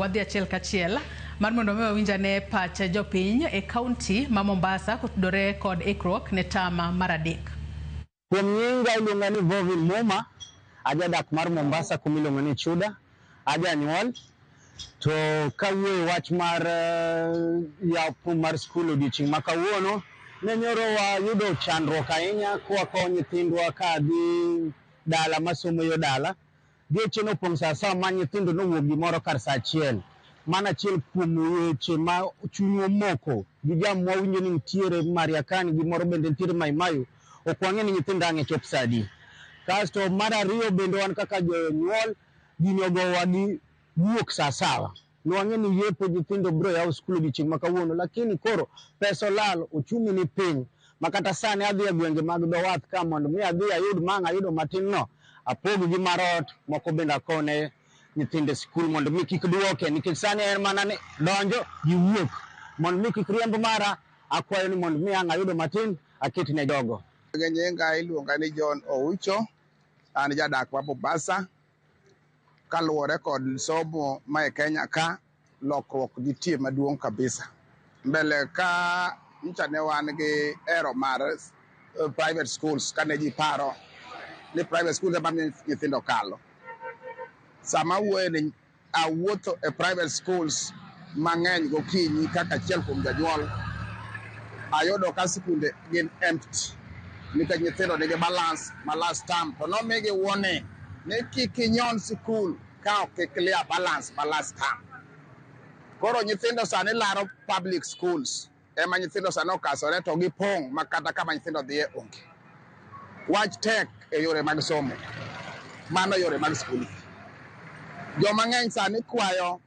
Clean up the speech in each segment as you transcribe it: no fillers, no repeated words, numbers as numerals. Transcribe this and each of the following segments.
wadhi achiel kachiel mar mondo mi wawinjane pach jopiny e kaunti ma Mombasa kotudore kod ikruok ne tama mar adek. Kuom nyinga iluonga ni Vovin Muma, ajadak mar Mombasa kumiluongo ni Chuda, ajanyuol. To kawuoyo wach mar yaw mar skul odiochieng' ma kawuono, ne nyoro wayudo chandruok ahinya kwakonyo nyithindwa ka dhi dala masomo yo dala. Odiochieng' opong' sa sawa ma nyithindo nowuok gimoro kar sa achiel. Mana achiel kuom weche ma chunywa moko gi jamwa winjo ni nitiere Mariakani gimoro bende nitiere Maimayu, ok wang'e ni nyithindo ang' e chop sa adi. Kasto mar ariyo bende wan kaka jonyuol gini ogowa gi wuok sa sawa. Nwang'e ni yepo nyithindo biro yaw skul odiochieng' ma kawuono, lakini koro pesa olal, ochumi ni piny. Makata sani adhi e gwenge mag dho wath ka mondo mi adhi ayud mang'a ayudo matin no, apog gi mar ot, moko bende akone nyithinde skul mondo mi kik duoke, nikech sani en mana ni donjo gi wuok. Mondo mi kik riemb mara, akwayo ni mondo mi ang' ayudo matin aket ne jogo. Nyinga iluonga ni John Oucho, an jadak ma Mombasa. Kaluwore kod somo ma e Kenya ka, lokruok nitie maduong' kabisa. Mbele ka ncha ne wan gi ero mar private schools kane ji paro ni private schools ema nyithindo kalo. Sama ni awuotho e private schools mang'eny gokinyi kaka achiel kuom janyuol, ayudo ka sikunde gin empty nikech nyithindo nigi balance ma last term to nomigi warning ni kik inyon sikul ka ok clear balance ma last term. Koro nyithindo sani laro public schools, ema nyithindo sani okasore to gipong' makata kama nyithindo dhiye onge. Wach tek e yore mag somo, mano yore mag skul. Joma ng'eny sani kwayo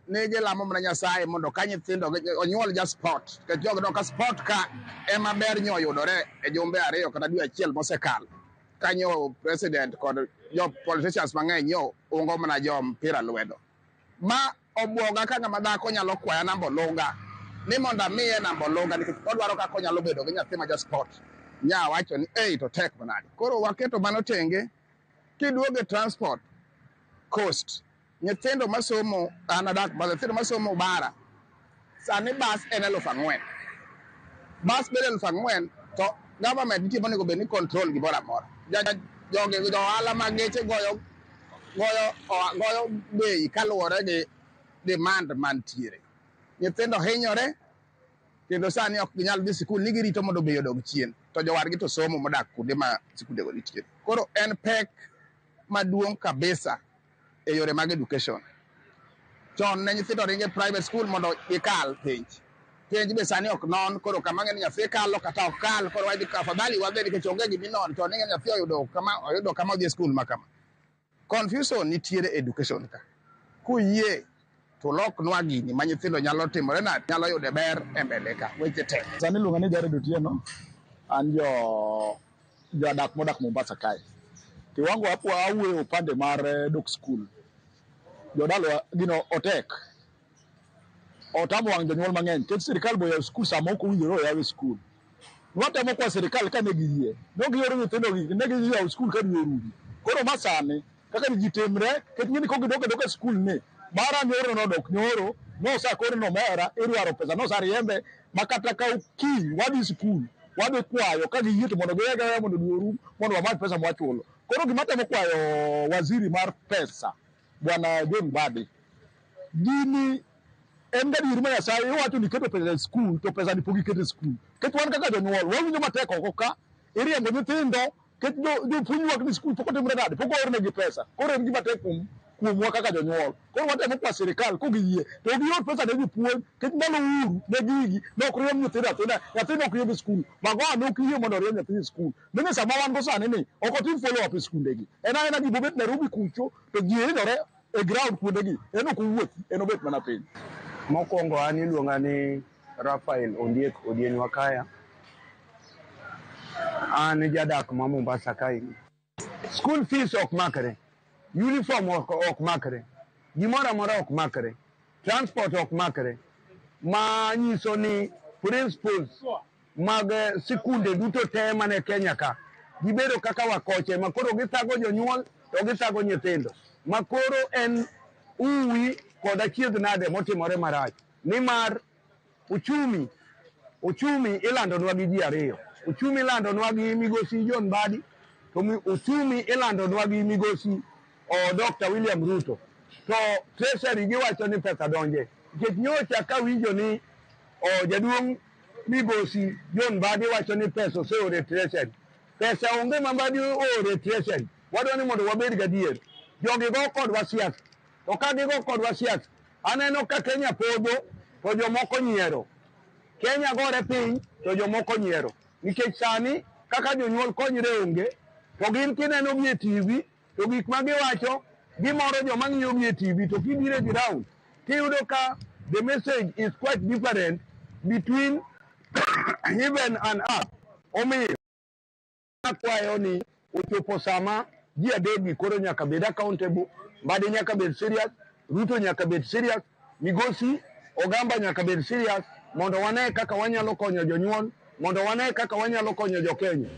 ni gilamo mana Nyasaye mondo ka nyithindo onyuol ja sport, nikech jogo ka sport ka ema ber nyo yudore e jumbe ariyo kata dwe achiel mosekalo. Kanyo president kod jo politicians mang'eny nyo ungo mana jo mpira lwedo. Ma obwoga ka ng'ama dhako nyalo kwaya namba olunga ni mondo amiye namba olunga nikech odwaro kaka onyalo bedo gi nyathi ma ja sport. Nya wacho ni to tek manade. Koro waketo mano tenge, kiduoge transport cost. Nyithindo masomo nyithindo masomo bara sani bus en 4,000. Bus bende 4,000 to government nitie monego bed ni control gimoro amora. Joge jo ohala mag geche goyo bei kaluwore gi demand mantiere. Nyithindo hinyore kendo sani ok ginyal dhi sikul ni girito mondo bei odog chien. To jowargi to somo modak kuonde ma sikundego nitiere. Koro en pek maduong' kabisa e yore mag education. Chon ne nyithindo ringe private school mondo gikal penj. Penj be sani ok non, koro kama ng'eni nyathi kalo kata ok kal, koro wadhi ka afadhali wadhi nikech onge gimi non, to ng'eni nyathi oyudo kama odhi skul ma kama. Confusion nitiere education ka. Kuyie to loknwa gini ma nyithindo nyalo timore nyalo yude ber e mbele ka. Weche tek. Sani luonga ni Jared Otieno, an jodak modak Mombasa kae. Kiwango hapo awuoyo upande mar dok skul. Jodalo gino otek. Otamo wang' jonyuol mang'eny. Kech sirikal boyaw skul sama ok owinjore oyaw skul. Nwatemo kwa sirikal ka ne giyie. No giyoro nyithindo gi ne giyaw skul ka dwe orumo. Koro masani kaka ni jitemre kech ng'eni ko gidoke skul ne. Bara nyoro nodok nyoro, no sa kore no mera irwaro pesa no sa riembe makata ka uki wadhi skul. Wadhi kwayo ka giyie to mondo giyega mondo dwe orum mondo wamany pesa mwachulo. Koro gimatemo kwayo waziri mar pesa Bwana John Mbadi. Gini en gadier ma Nyasaye iwacho ni keto pesa e skul to pesa ni pok iketo e skul. Ket wan kaka jonyuol wawinjo matek oko ka iriembo nyithindo ket jopuonjruok ni skul pok otimre nade pok oornegi pesa. Koro en gima tek kuomwa kaka jonyuol. Koro watemo kwa sirikal kogiyie to gior pesa ne jopuonj ket ndalo uru ne gigi nok riemb nyithindo ok riemb e skul. Magoa nok yie mondo riemb nyathi e skul. Bende sama wan go sani ni ok otim follow up e skundegi. En aena gibobet Nairobi kucho to ji hinyore e ground kuondegi. En ok owuothi, en obet mana piny. Mokwongo an iluonga ni Rafael Ondiek Odienwa kaya. An jadak ma Mombasa kae. School fees ok makre. Uniform ok makre. Gimoro amora ok makre. Transport ok makre. Ma nyiso ni principals mag sikunde duto te mane Kenya ka gibedo kaka wakoche makoro githago jonyuol to githago nyithindo. Makoro en uwi kod achiedh nade motimore marach. Nimar uchumi ilandonwa gi ji ariyo. Uchumi ilandonwa gi migosi John Mbadi, to uchumi ilandonwa gi migosi Dr. William Ruto. To treasury giwacho ni pesa donje. Nikech nyocha kawinjo ni jaduong' migosi John Mbadi wacho ni pesa oseore treasury. Pesa onge ma Mbadi oore treasury. Wadwa ni mondo wabed gadier. Jogi go kodwa siasa. To ka gigo kodwa siasa, aneno ka Kenya podho to jomoko nyiero. Kenya gore piny to jomoko nyiero. Nikech sani kaka jonyuol konyre onge, to gin kineno gi e TV, to gik ma giwacho gimoro joma ng'iyo gi e TV, to kibiro gi round tiyudo ka the message is quite different between heaven and earth. Omiyo akwayo ni ochopo sama ji adegi koro nyaka bed accountable. Mbadi nyaka bed serious, Ruto nyaka bed serious, migosi Ogamba nyaka bed serious, mondo wane kaka wanyalo konyo jonyuol, mondo wane kaka wanyalo konyo jo Kenya.